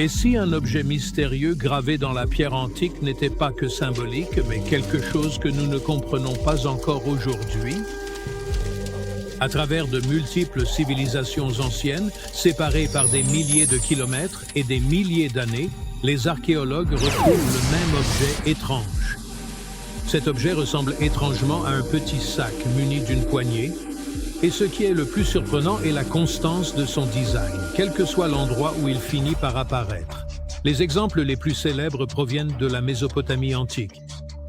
Et si un objet mystérieux gravé dans la pierre antique n'était pas que symbolique, mais quelque chose que nous ne comprenons pas encore aujourd'hui? À travers de multiples civilisations anciennes, séparées par des milliers de kilomètres et des milliers d'années, les archéologues retrouvent le même objet étrange. Cet objet ressemble étrangement à un petit sac muni d'une poignée, et ce qui est le plus surprenant est la constance de son design, quel que soit l'endroit où il finit par apparaître. Les exemples les plus célèbres proviennent de la Mésopotamie antique,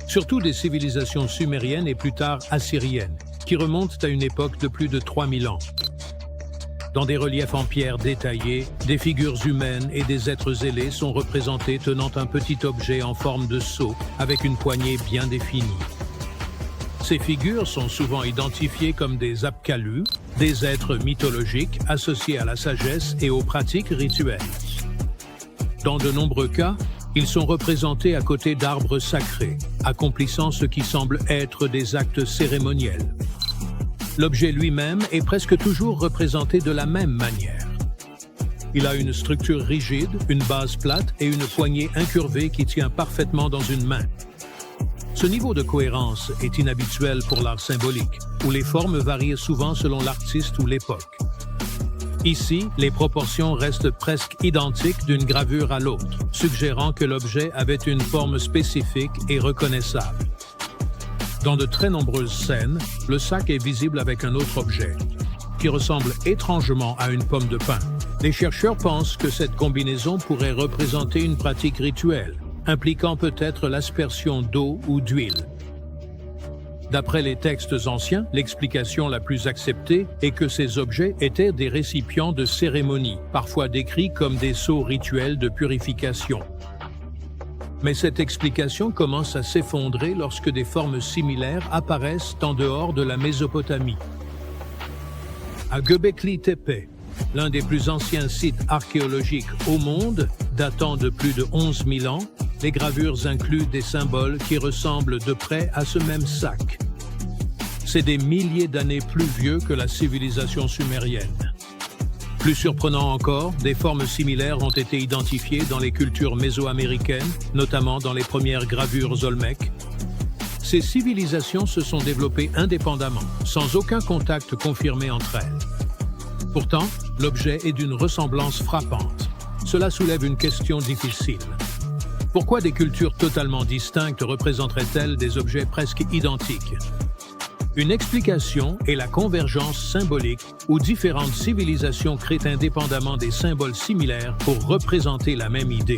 surtout des civilisations sumériennes et plus tard assyriennes, qui remontent à une époque de plus de 3000 ans. Dans des reliefs en pierre détaillés, des figures humaines et des êtres ailés sont représentés tenant un petit objet en forme de seau avec une poignée bien définie. Ces figures sont souvent identifiées comme des apkalus, des êtres mythologiques associés à la sagesse et aux pratiques rituelles. Dans de nombreux cas, ils sont représentés à côté d'arbres sacrés, accomplissant ce qui semble être des actes cérémoniels. L'objet lui-même est presque toujours représenté de la même manière. Il a une structure rigide, une base plate et une poignée incurvée qui tient parfaitement dans une main. Ce niveau de cohérence est inhabituel pour l'art symbolique, où les formes varient souvent selon l'artiste ou l'époque. Ici, les proportions restent presque identiques d'une gravure à l'autre, suggérant que l'objet avait une forme spécifique et reconnaissable. Dans de très nombreuses scènes, le sac est visible avec un autre objet, qui ressemble étrangement à une pomme de pin. Les chercheurs pensent que cette combinaison pourrait représenter une pratique rituelle, impliquant peut-être l'aspersion d'eau ou d'huile. D'après les textes anciens, l'explication la plus acceptée est que ces objets étaient des récipients de cérémonie, parfois décrits comme des seaux rituels de purification. Mais cette explication commence à s'effondrer lorsque des formes similaires apparaissent en dehors de la Mésopotamie. À Göbekli Tepe, l'un des plus anciens sites archéologiques au monde, datant de plus de 11 000 ans, les gravures incluent des symboles qui ressemblent de près à ce même sac. C'est des milliers d'années plus vieux que la civilisation sumérienne. Plus surprenant encore, des formes similaires ont été identifiées dans les cultures mésoaméricaines, notamment dans les premières gravures olmèques. Ces civilisations se sont développées indépendamment, sans aucun contact confirmé entre elles. Pourtant, l'objet est d'une ressemblance frappante. Cela soulève une question difficile. Pourquoi des cultures totalement distinctes représenteraient-elles des objets presque identiques? Une explication est la convergence symbolique où différentes civilisations créent indépendamment des symboles similaires pour représenter la même idée.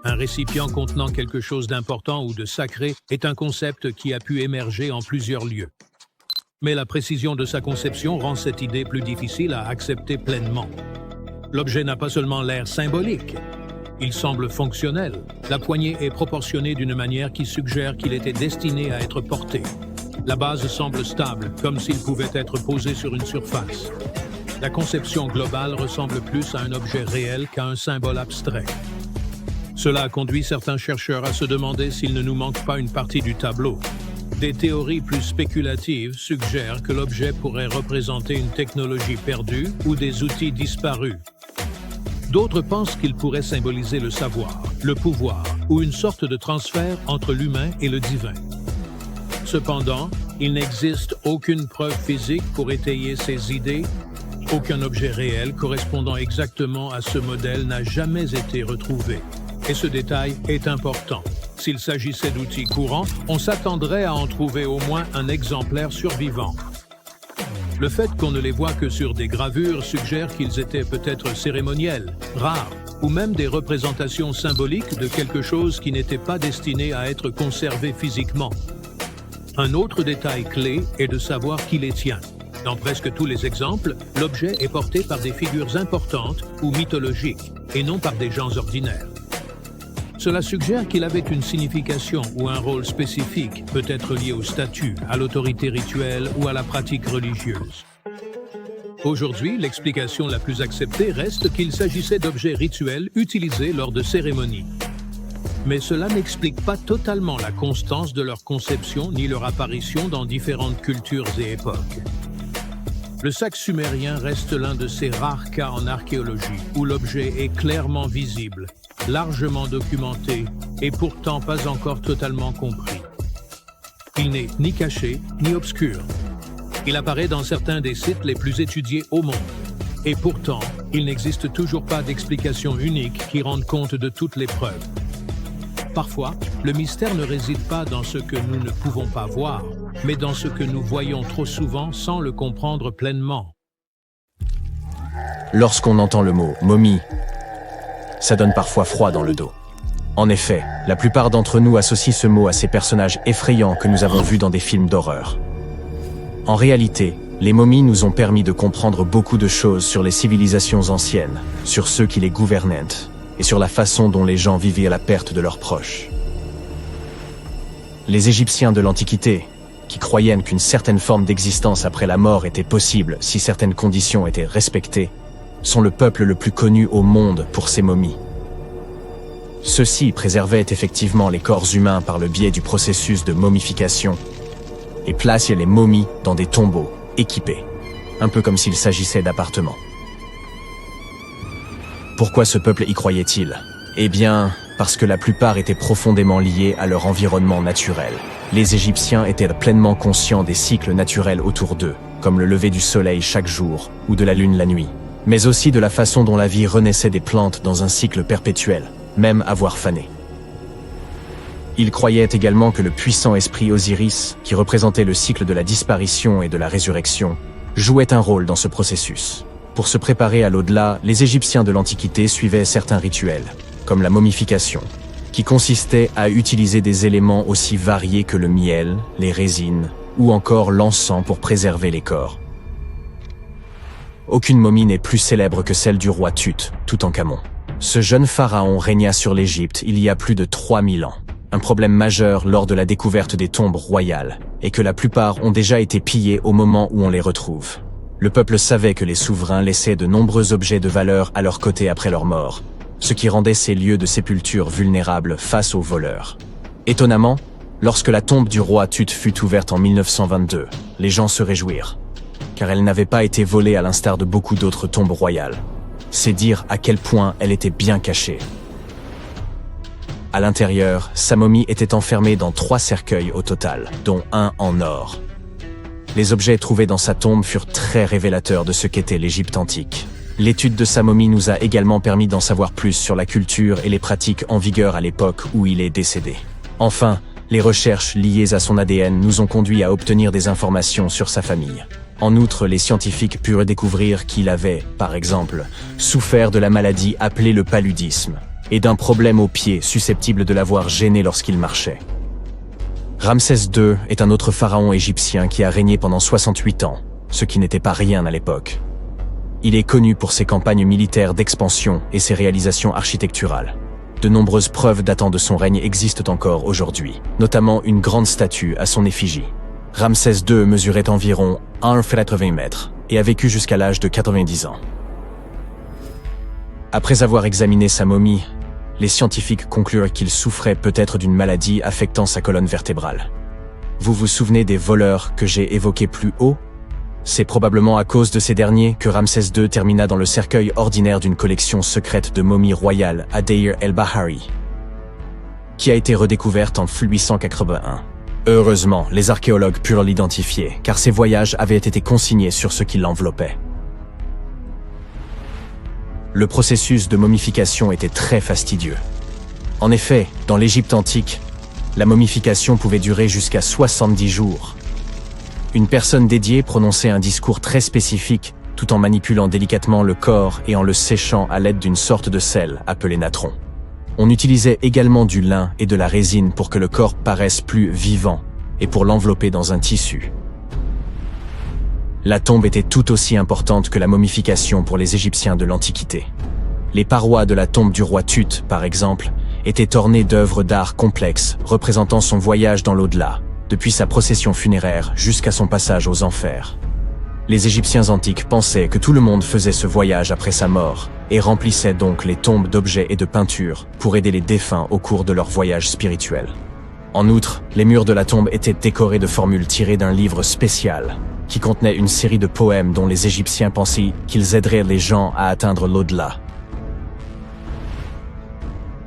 Un récipient contenant quelque chose d'important ou de sacré est un concept qui a pu émerger en plusieurs lieux. Mais la précision de sa conception rend cette idée plus difficile à accepter pleinement. L'objet n'a pas seulement l'air symbolique, il semble fonctionnel. La poignée est proportionnée d'une manière qui suggère qu'il était destiné à être porté. La base semble stable, comme s'il pouvait être posé sur une surface. La conception globale ressemble plus à un objet réel qu'à un symbole abstrait. Cela a conduit certains chercheurs à se demander s'il ne nous manque pas une partie du tableau. Des théories plus spéculatives suggèrent que l'objet pourrait représenter une technologie perdue ou des outils disparus. D'autres pensent qu'il pourrait symboliser le savoir, le pouvoir ou une sorte de transfert entre l'humain et le divin. Cependant, il n'existe aucune preuve physique pour étayer ces idées. Aucun objet réel correspondant exactement à ce modèle n'a jamais été retrouvé. Et ce détail est important. S'il s'agissait d'outils courants, on s'attendrait à en trouver au moins un exemplaire survivant. Le fait qu'on ne les voit que sur des gravures suggère qu'ils étaient peut-être cérémoniels, rares, ou même des représentations symboliques de quelque chose qui n'était pas destiné à être conservé physiquement. Un autre détail clé est de savoir qui les tient. Dans presque tous les exemples, l'objet est porté par des figures importantes ou mythologiques, et non par des gens ordinaires. Cela suggère qu'il avait une signification ou un rôle spécifique, peut-être lié au statut, à l'autorité rituelle ou à la pratique religieuse. Aujourd'hui, l'explication la plus acceptée reste qu'il s'agissait d'objets rituels utilisés lors de cérémonies. Mais cela n'explique pas totalement la constance de leur conception ni leur apparition dans différentes cultures et époques. Le sac sumérien reste l'un de ces rares cas en archéologie où l'objet est clairement visible, largement documenté et pourtant pas encore totalement compris. Il n'est ni caché ni obscur. Il apparaît dans certains des sites les plus étudiés au monde. Et pourtant, il n'existe toujours pas d'explication unique qui rende compte de toutes les preuves. Parfois, le mystère ne réside pas dans ce que nous ne pouvons pas voir, mais dans ce que nous voyons trop souvent sans le comprendre pleinement. Lorsqu'on entend le mot « momie », ça donne parfois froid dans le dos. En effet, la plupart d'entre nous associent ce mot à ces personnages effrayants que nous avons vus dans des films d'horreur. En réalité, les momies nous ont permis de comprendre beaucoup de choses sur les civilisations anciennes, sur ceux qui les gouvernaient, et sur la façon dont les gens vivaient à la perte de leurs proches. Les Égyptiens de l'Antiquité, qui croyaient qu'une certaine forme d'existence après la mort était possible si certaines conditions étaient respectées, sont le peuple le plus connu au monde pour ses momies. Ceux-ci préservaient effectivement les corps humains par le biais du processus de momification et plaçaient les momies dans des tombeaux équipés, un peu comme s'il s'agissait d'appartements. Pourquoi ce peuple y croyait-il? Eh bien, parce que la plupart étaient profondément liés à leur environnement naturel. Les Égyptiens étaient pleinement conscients des cycles naturels autour d'eux, comme le lever du soleil chaque jour ou de la lune la nuit, mais aussi de la façon dont la vie renaissait des plantes dans un cycle perpétuel, même à voir faner. Ils croyaient également que le puissant esprit Osiris, qui représentait le cycle de la disparition et de la résurrection, jouait un rôle dans ce processus. Pour se préparer à l'au-delà, les Égyptiens de l'Antiquité suivaient certains rituels, comme la momification, qui consistait à utiliser des éléments aussi variés que le miel, les résines ou encore l'encens pour préserver les corps. Aucune momie n'est plus célèbre que celle du roi Tut, Toutankhamon. Ce jeune pharaon régna sur l'Égypte il y a plus de 3000 ans. Un problème majeur lors de la découverte des tombes royales est que la plupart ont déjà été pillées au moment où on les retrouve. Le peuple savait que les souverains laissaient de nombreux objets de valeur à leur côté après leur mort, ce qui rendait ces lieux de sépulture vulnérables face aux voleurs. Étonnamment, lorsque la tombe du roi Tut fut ouverte en 1922, les gens se réjouirent, car elle n'avait pas été volée à l'instar de beaucoup d'autres tombes royales. C'est dire à quel point elle était bien cachée. À l'intérieur, sa momie était enfermée dans 3 cercueils au total, dont un en or. Les objets trouvés dans sa tombe furent très révélateurs de ce qu'était l'Égypte antique. L'étude de sa momie nous a également permis d'en savoir plus sur la culture et les pratiques en vigueur à l'époque où il est décédé. Enfin, les recherches liées à son ADN nous ont conduit à obtenir des informations sur sa famille. En outre, les scientifiques purent découvrir qu'il avait, par exemple, souffert de la maladie appelée le paludisme, et d'un problème au pied susceptible de l'avoir gêné lorsqu'il marchait. Ramsès II est un autre pharaon égyptien qui a régné pendant 68 ans, ce qui n'était pas rien à l'époque. Il est connu pour ses campagnes militaires d'expansion et ses réalisations architecturales. De nombreuses preuves datant de son règne existent encore aujourd'hui, notamment une grande statue à son effigie. Ramsès II mesurait environ 1,80 m et a vécu jusqu'à l'âge de 90 ans. Après avoir examiné sa momie, les scientifiques conclurent qu'il souffrait peut-être d'une maladie affectant sa colonne vertébrale. Vous vous souvenez des voleurs que j'ai évoqués plus haut? C'est probablement à cause de ces derniers que Ramsès II termina dans le cercueil ordinaire d'une collection secrète de momies royales à Deir el-Bahari, qui a été redécouverte en 1881. Heureusement, les archéologues purent l'identifier, car ses voyages avaient été consignés sur ce qui l'enveloppait. Le processus de momification était très fastidieux. En effet, dans l'Égypte antique, la momification pouvait durer jusqu'à 70 jours. Une personne dédiée prononçait un discours très spécifique tout en manipulant délicatement le corps et en le séchant à l'aide d'une sorte de sel appelé natron. On utilisait également du lin et de la résine pour que le corps paraisse plus vivant et pour l'envelopper dans un tissu. La tombe était tout aussi importante que la momification pour les Égyptiens de l'Antiquité. Les parois de la tombe du roi Tut, par exemple, étaient ornées d'œuvres d'art complexes représentant son voyage dans l'au-delà, depuis sa procession funéraire jusqu'à son passage aux enfers. Les Égyptiens antiques pensaient que tout le monde faisait ce voyage après sa mort et remplissaient donc les tombes d'objets et de peintures pour aider les défunts au cours de leur voyage spirituel. En outre, les murs de la tombe étaient décorés de formules tirées d'un livre spécial, qui contenait une série de poèmes dont les Égyptiens pensaient qu'ils aideraient les gens à atteindre l'au-delà.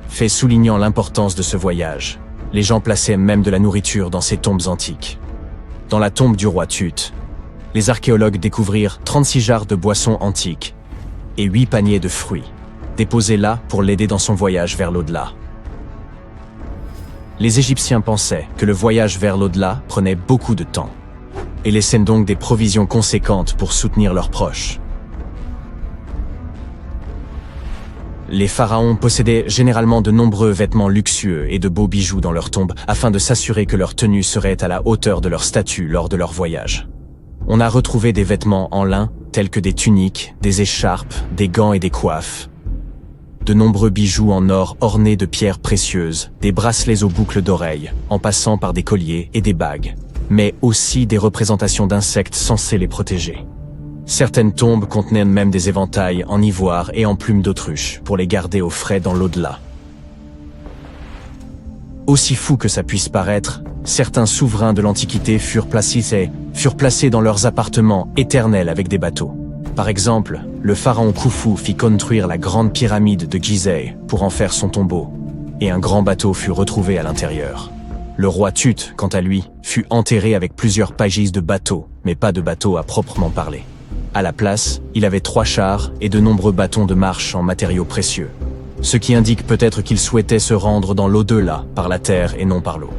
Fait soulignant l'importance de ce voyage, les gens plaçaient même de la nourriture dans ces tombes antiques. Dans la tombe du roi Tut, les archéologues découvrirent 36 jarres de boissons antiques et 8 paniers de fruits, déposés là pour l'aider dans son voyage vers l'au-delà. Les Égyptiens pensaient que le voyage vers l'au-delà prenait beaucoup de temps et laissaient donc des provisions conséquentes pour soutenir leurs proches. Les pharaons possédaient généralement de nombreux vêtements luxueux et de beaux bijoux dans leurs tombes afin de s'assurer que leur tenue serait à la hauteur de leur statut lors de leur voyage. On a retrouvé des vêtements en lin tels que des tuniques, des écharpes, des gants et des coiffes. De nombreux bijoux en or ornés de pierres précieuses, des bracelets aux boucles d'oreilles, en passant par des colliers et des bagues, mais aussi des représentations d'insectes censés les protéger. Certaines tombes contenaient même des éventails en ivoire et en plumes d'autruche pour les garder au frais dans l'au-delà. Aussi fou que ça puisse paraître, certains souverains de l'Antiquité furent placés dans leurs appartements éternels avec des bateaux. Par exemple, le pharaon Khufu fit construire la grande pyramide de Gizeh pour en faire son tombeau, et un grand bateau fut retrouvé à l'intérieur. Le roi Tut, quant à lui, fut enterré avec plusieurs pages de bateaux, mais pas de bateau à proprement parler. À la place, il avait 3 chars et de nombreux bâtons de marche en matériaux précieux, ce qui indique peut-être qu'il souhaitait se rendre dans l'au-delà par la terre et non par l'eau.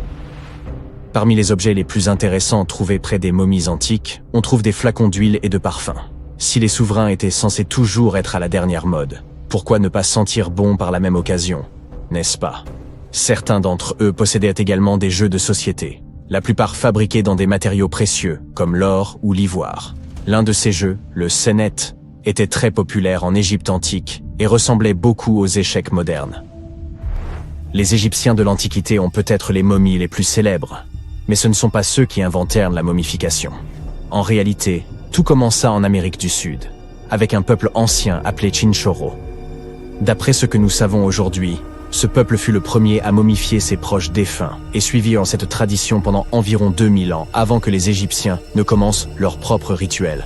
Parmi les objets les plus intéressants trouvés près des momies antiques, on trouve des flacons d'huile et de parfums. Si les souverains étaient censés toujours être à la dernière mode, pourquoi ne pas sentir bon par la même occasion, n'est-ce pas? Certains d'entre eux possédaient également des jeux de société, la plupart fabriqués dans des matériaux précieux, comme l'or ou l'ivoire. L'un de ces jeux, le Senet, était très populaire en Égypte antique et ressemblait beaucoup aux échecs modernes. Les Égyptiens de l'Antiquité ont peut-être les momies les plus célèbres, mais ce ne sont pas ceux qui inventèrent la momification. En réalité, tout commença en Amérique du Sud, avec un peuple ancien appelé Chinchorro. D'après ce que nous savons aujourd'hui, ce peuple fut le premier à momifier ses proches défunts et suivirent cette tradition pendant environ 2000 ans avant que les Égyptiens ne commencent leur propre rituel.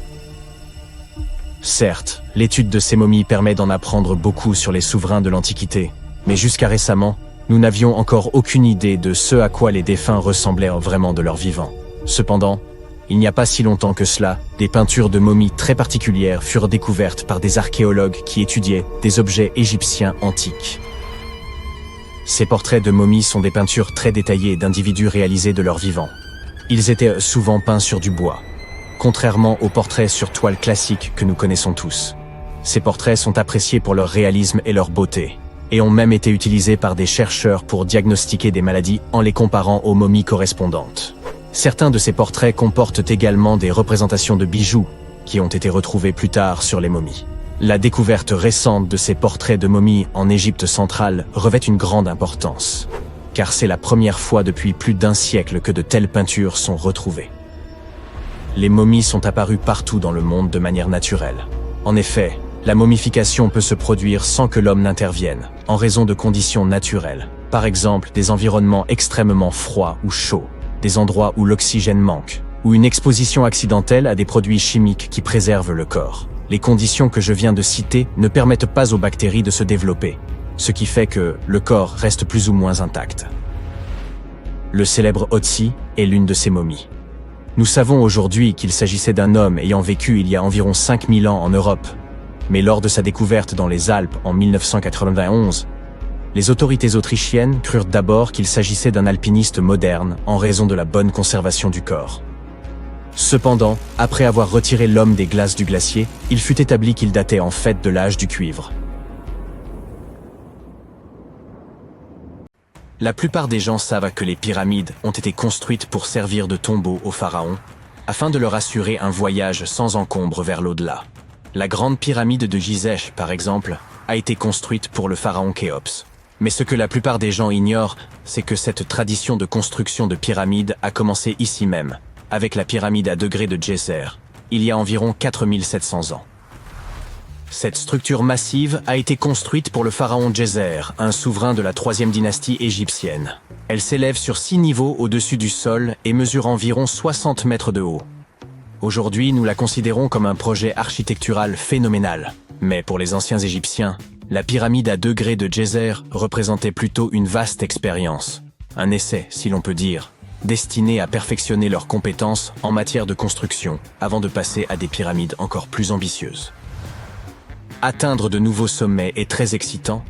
Certes, l'étude de ces momies permet d'en apprendre beaucoup sur les souverains de l'Antiquité, mais jusqu'à récemment, nous n'avions encore aucune idée de ce à quoi les défunts ressemblaient vraiment de leur vivant. Cependant, il n'y a pas si longtemps que cela, des peintures de momies très particulières furent découvertes par des archéologues qui étudiaient des objets égyptiens antiques. Ces portraits de momies sont des peintures très détaillées d'individus réalisés de leur vivant. Ils étaient souvent peints sur du bois, contrairement aux portraits sur toile classiques que nous connaissons tous. Ces portraits sont appréciés pour leur réalisme et leur beauté, et ont même été utilisés par des chercheurs pour diagnostiquer des maladies en les comparant aux momies correspondantes. Certains de ces portraits comportent également des représentations de bijoux qui ont été retrouvés plus tard sur les momies. La découverte récente de ces portraits de momies en Égypte centrale revêt une grande importance, car c'est la première fois depuis plus d'1 siècle que de telles peintures sont retrouvées. Les momies sont apparues partout dans le monde de manière naturelle. En effet, la momification peut se produire sans que l'homme n'intervienne, en raison de conditions naturelles. Par exemple, des environnements extrêmement froids ou chauds, des endroits où l'oxygène manque, ou une exposition accidentelle à des produits chimiques qui préservent le corps. Les conditions que je viens de citer ne permettent pas aux bactéries de se développer, ce qui fait que le corps reste plus ou moins intact. Le célèbre Otzi est l'une de ces momies. Nous savons aujourd'hui qu'il s'agissait d'un homme ayant vécu il y a environ 5000 ans en Europe, mais lors de sa découverte dans les Alpes en 1991, les autorités autrichiennes crurent d'abord qu'il s'agissait d'un alpiniste moderne en raison de la bonne conservation du corps. Cependant, après avoir retiré l'homme des glaces du glacier, il fut établi qu'il datait en fait de l'âge du cuivre. La plupart des gens savent que les pyramides ont été construites pour servir de tombeau aux pharaons, afin de leur assurer un voyage sans encombre vers l'au-delà. La grande pyramide de Gizeh, par exemple, a été construite pour le pharaon Khéops. Mais ce que la plupart des gens ignorent, c'est que cette tradition de construction de pyramides a commencé ici même, avec la pyramide à degrés de Djéser, il y a environ 4700 ans. Cette structure massive a été construite pour le pharaon Djéser, un souverain de la 3e dynastie égyptienne. Elle s'élève sur 6 niveaux au-dessus du sol et mesure environ 60 mètres de haut. Aujourd'hui, nous la considérons comme un projet architectural phénoménal. Mais pour les anciens Égyptiens, la pyramide à degrés de Djéser représentait plutôt une vaste expérience. Un essai, si l'on peut dire, destiné à perfectionner leurs compétences en matière de construction, avant de passer à des pyramides encore plus ambitieuses. Atteindre de nouveaux sommets est très excitant,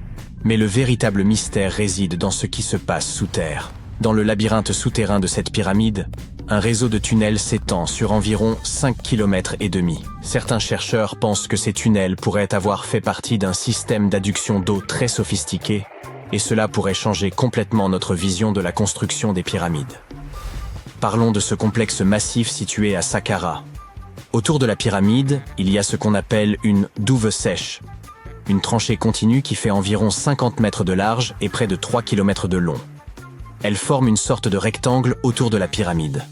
mais le véritable mystère réside dans ce qui se passe sous terre. Dans le labyrinthe souterrain de cette pyramide, un réseau de tunnels s'étend sur environ 5,5 km. Certains chercheurs pensent que ces tunnels pourraient avoir fait partie d'un système d'adduction d'eau très sophistiqué, et cela pourrait changer complètement notre vision de la construction des pyramides. Parlons de ce complexe massif situé à Saqqara. Autour de la pyramide, il y a ce qu'on appelle une douve sèche, une tranchée continue qui fait environ 50 mètres de large et près de 3 km de long. Elle forme une sorte de rectangle autour de la pyramide.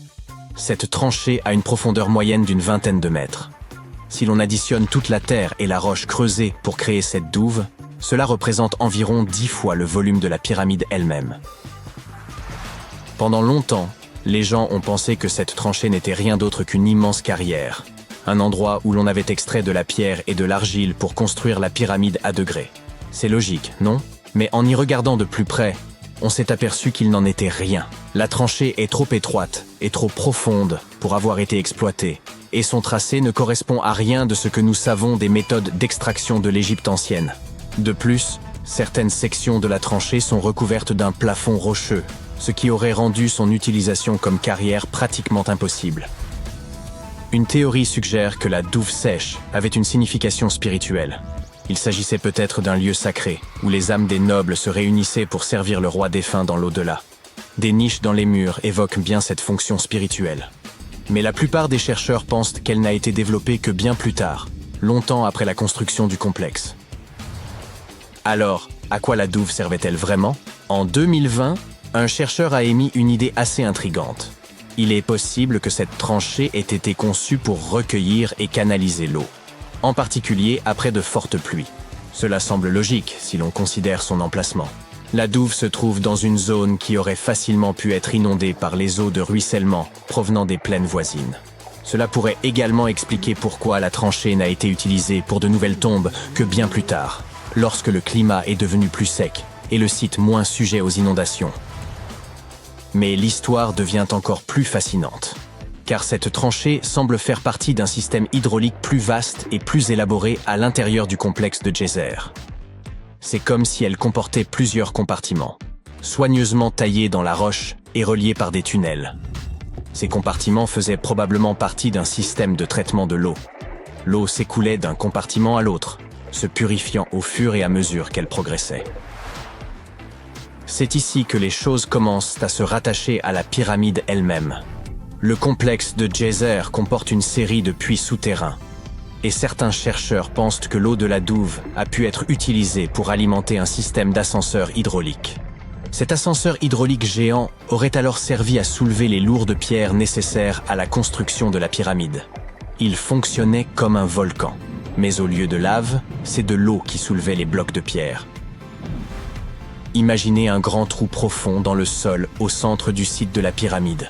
Cette tranchée a une profondeur moyenne d'une vingtaine de mètres. Si l'on additionne toute la terre et la roche creusée pour créer cette douve, cela représente environ 10 fois le volume de la pyramide elle-même. Pendant longtemps, les gens ont pensé que cette tranchée n'était rien d'autre qu'une immense carrière, un endroit où l'on avait extrait de la pierre et de l'argile pour construire la pyramide à degrés. C'est logique, non? Mais en y regardant de plus près, on s'est aperçu qu'il n'en était rien. La tranchée est trop étroite et trop profonde pour avoir été exploitée, et son tracé ne correspond à rien de ce que nous savons des méthodes d'extraction de l'Égypte ancienne. De plus, certaines sections de la tranchée sont recouvertes d'un plafond rocheux, ce qui aurait rendu son utilisation comme carrière pratiquement impossible. Une théorie suggère que la douve sèche avait une signification spirituelle. Il s'agissait peut-être d'un lieu sacré, où les âmes des nobles se réunissaient pour servir le roi défunt dans l'au-delà. Des niches dans les murs évoquent bien cette fonction spirituelle. Mais la plupart des chercheurs pensent qu'elle n'a été développée que bien plus tard, longtemps après la construction du complexe. Alors, à quoi la douve servait-elle vraiment? En 2020, un chercheur a émis une idée assez intrigante. Il est possible que cette tranchée ait été conçue pour recueillir et canaliser l'eau, en particulier après de fortes pluies. Cela semble logique si l'on considère son emplacement. La douve se trouve dans une zone qui aurait facilement pu être inondée par les eaux de ruissellement provenant des plaines voisines. Cela pourrait également expliquer pourquoi la tranchée n'a été utilisée pour de nouvelles tombes que bien plus tard, lorsque le climat est devenu plus sec et le site moins sujet aux inondations. Mais l'histoire devient encore plus fascinante, car cette tranchée semble faire partie d'un système hydraulique plus vaste et plus élaboré à l'intérieur du complexe de Djéser. C'est comme si elle comportait plusieurs compartiments, soigneusement taillés dans la roche et reliés par des tunnels. Ces compartiments faisaient probablement partie d'un système de traitement de l'eau. L'eau s'écoulait d'un compartiment à l'autre, se purifiant au fur et à mesure qu'elle progressait. C'est ici que les choses commencent à se rattacher à la pyramide elle-même. Le complexe de Djéser comporte une série de puits souterrains, et certains chercheurs pensent que l'eau de la douve a pu être utilisée pour alimenter un système d'ascenseur hydraulique. Cet ascenseur hydraulique géant aurait alors servi à soulever les lourdes pierres nécessaires à la construction de la pyramide. Il fonctionnait comme un volcan, mais au lieu de lave, c'est de l'eau qui soulevait les blocs de pierre. Imaginez un grand trou profond dans le sol au centre du site de la pyramide.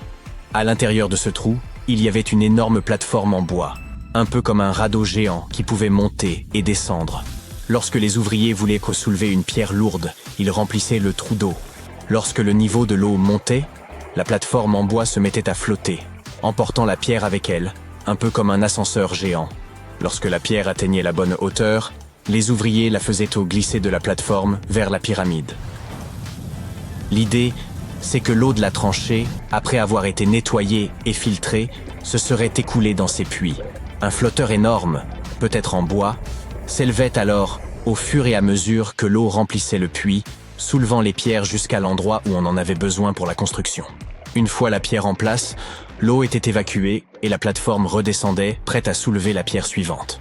À l'intérieur de ce trou, il y avait une énorme plateforme en bois, un peu comme un radeau géant qui pouvait monter et descendre. Lorsque les ouvriers voulaient soulever une pierre lourde, ils remplissaient le trou d'eau. Lorsque le niveau de l'eau montait, la plateforme en bois se mettait à flotter, emportant la pierre avec elle, un peu comme un ascenseur géant. Lorsque la pierre atteignait la bonne hauteur, les ouvriers la faisaient glisser de la plateforme vers la pyramide. L'idée, c'est que l'eau de la tranchée, après avoir été nettoyée et filtrée, se serait écoulée dans ces puits. Un flotteur énorme, peut-être en bois, s'élevait alors au fur et à mesure que l'eau remplissait le puits, soulevant les pierres jusqu'à l'endroit où on en avait besoin pour la construction. Une fois la pierre en place, l'eau était évacuée et la plateforme redescendait, prête à soulever la pierre suivante.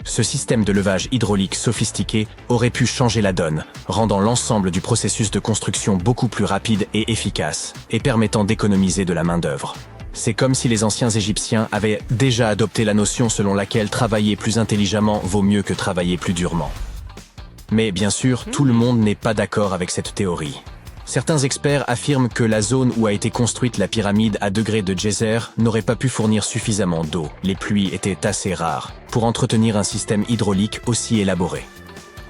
Ce système de levage hydraulique sophistiqué aurait pu changer la donne, rendant l'ensemble du processus de construction beaucoup plus rapide et efficace, et permettant d'économiser de la main-d'œuvre. C'est comme si les anciens Égyptiens avaient déjà adopté la notion selon laquelle travailler plus intelligemment vaut mieux que travailler plus durement. Mais bien sûr, tout le monde n'est pas d'accord avec cette théorie. Certains experts affirment que la zone où a été construite la pyramide à degré de Djéser n'aurait pas pu fournir suffisamment d'eau. Les pluies étaient assez rares pour entretenir un système hydraulique aussi élaboré.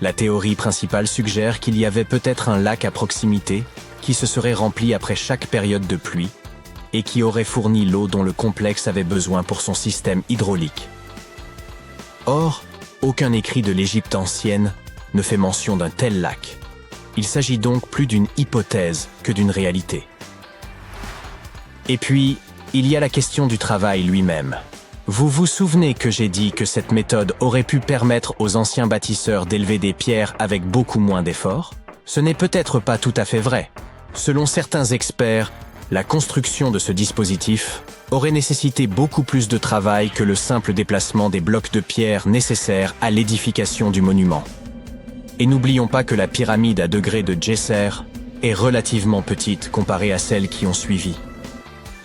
La théorie principale suggère qu'il y avait peut-être un lac à proximité qui se serait rempli après chaque période de pluie et qui aurait fourni l'eau dont le complexe avait besoin pour son système hydraulique. Or, aucun écrit de l'Égypte ancienne ne fait mention d'un tel lac. Il s'agit donc plus d'une hypothèse que d'une réalité. Et puis, il y a la question du travail lui-même. Vous vous souvenez que j'ai dit que cette méthode aurait pu permettre aux anciens bâtisseurs d'élever des pierres avec beaucoup moins d'efforts? Ce n'est peut-être pas tout à fait vrai. Selon certains experts, la construction de ce dispositif aurait nécessité beaucoup plus de travail que le simple déplacement des blocs de pierre nécessaires à l'édification du monument. Et n'oublions pas que la pyramide à degré de Djéser est relativement petite comparée à celles qui ont suivi.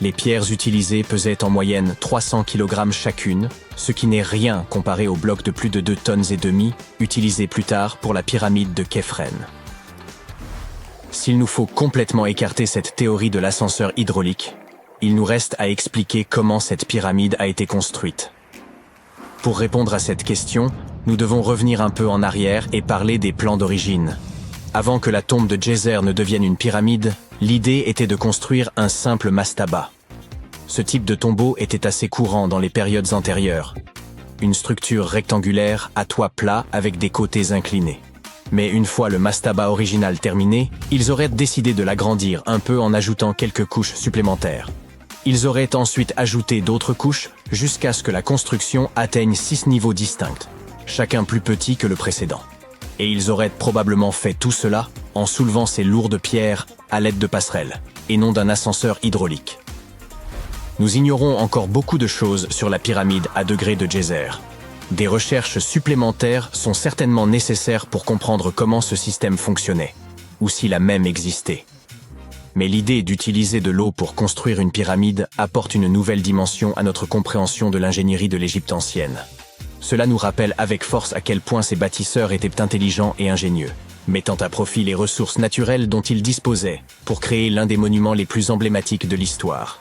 Les pierres utilisées pesaient en moyenne 300 kg chacune, ce qui n'est rien comparé aux blocs de plus de 2,5 tonnes utilisés plus tard pour la pyramide de Khéphren. S'il nous faut complètement écarter cette théorie de l'ascenseur hydraulique, il nous reste à expliquer comment cette pyramide a été construite. Pour répondre à cette question, nous devons revenir un peu en arrière et parler des plans d'origine. Avant que la tombe de Djéser ne devienne une pyramide, l'idée était de construire un simple mastaba. Ce type de tombeau était assez courant dans les périodes antérieures. Une structure rectangulaire à toit plat avec des côtés inclinés. Mais une fois le mastaba original terminé, ils auraient décidé de l'agrandir un peu en ajoutant quelques couches supplémentaires. Ils auraient ensuite ajouté d'autres couches jusqu'à ce que la construction atteigne 6 niveaux distincts, chacun plus petit que le précédent. Et ils auraient probablement fait tout cela en soulevant ces lourdes pierres à l'aide de passerelles, et non d'un ascenseur hydraulique. Nous ignorons encore beaucoup de choses sur la pyramide à degré de Djéser. Des recherches supplémentaires sont certainement nécessaires pour comprendre comment ce système fonctionnait, ou s'il a même existé. Mais l'idée d'utiliser de l'eau pour construire une pyramide apporte une nouvelle dimension à notre compréhension de l'ingénierie de l'Égypte ancienne. Cela nous rappelle avec force à quel point ces bâtisseurs étaient intelligents et ingénieux, mettant à profit les ressources naturelles dont ils disposaient pour créer l'un des monuments les plus emblématiques de l'histoire.